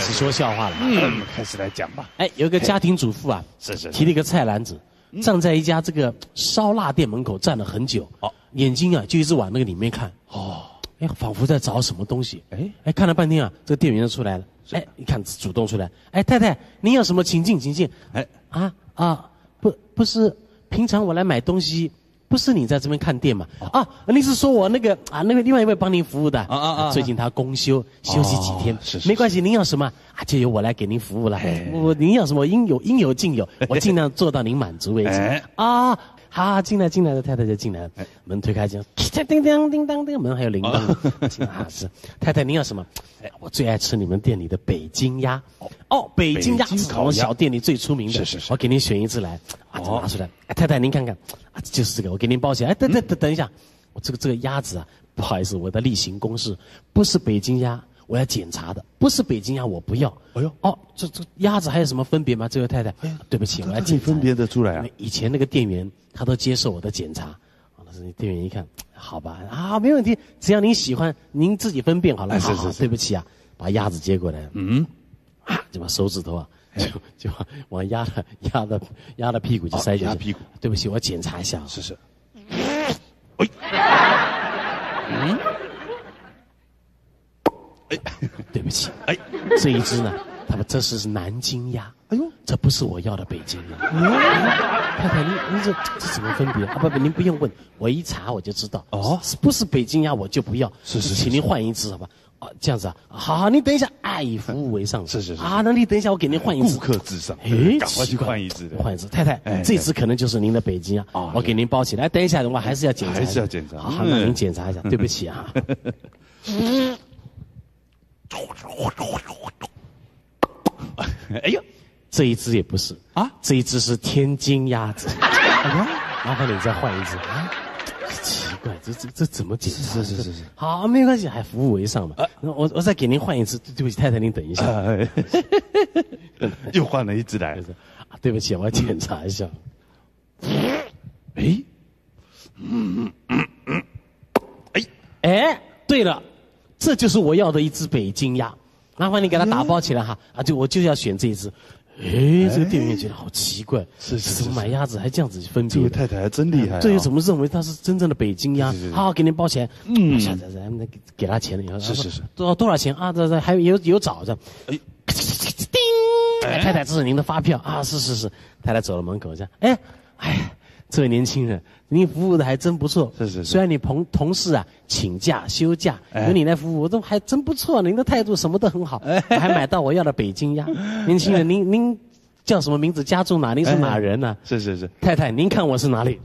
始说笑话了。开始来讲吧。哎，有个家庭主妇啊，是提了一个菜篮子，站在一家这个烧腊店门口站了很久，眼睛啊就一直往那个里面看，哎，仿佛在找什么东西。哎，看了半天啊，这个店员就出来了。哎，一看主动出来，哎，太太，您有什么请进，请进。哎，不是，平常我来买东西。不是你在这边看店嘛？你是说我那个另外一位帮您服务的最近他公休休息几天，没关系，您要什么就由我来给您服务了。您要什么应有尽有，我尽量做到您满足为止。好，进来的太太就进来了，门推开，叮当叮当叮，门还有铃铛。是太太，您要什么？哎，我最爱吃你们店里的北京鸭。北京鸭是我们小店里最出名的。是，我给您选一只来。拿出来。太太，您看看，就是这个，我给您包起来。等一下，我这个鸭子啊，不好意思，我的例行公事不是北京鸭，我要检查的，不是北京鸭，我不要。这鸭子还有什么分别吗？这位太太，对不起，我要检查。分别得出来啊？以前那个店员他都接受我的检查。店员一看，好吧，没问题，只要您喜欢，您自己分辨好了。是，对不起啊，把鸭子接过来，就把手指头就往鸭的屁股就塞进去。鸭屁股，对不起，我检查一下。是。对不起，这一只呢，这是南京鸭。这不是我要的北京鸭。太太，您这怎么分别？不，您不用问，我一查我就知道。不是北京鸭我就不要。是，请您换一只好吧？这样子啊，好，您等一下，以服务为上。是。那你等一下，我给您换一只。顾客至上。赶快去换一只。换一只，太太，这只可能就是您的北京鸭。我给您包起来。等一下，我还是要检查。好，那您检查一下。对不起啊。哎呦，这一只也不是这一只是天津鸭子。麻烦你再换一只。奇怪，这怎么解释？是。好，没关系，还服务为上嘛。我再给您换一只。对不起，太太，您等一下。又换了一只来。对不起，我要检查一下。对了，这就是我要的一只北京鸭。麻烦你给它打包起来哈。我就要选这一只。这个店员觉得好奇怪，是怎么买鸭子还这样子分别？这位太太还真厉害。这又怎么认为它是真正的北京鸭？好，给您包起来。下次咱们给他钱了以后。是。多少钱啊？这还有找着。叮！太太，这是您的发票啊！是。太太走到门口这样。这位年轻人，您服务的还真不错。是。虽然你同事啊请假休假，由你来服务，我都还真不错。您的态度什么都很好，还买到我要的北京鸭。年轻人，您叫什么名字？家住哪？您是哪人呢？是。太太，您看我是哪里？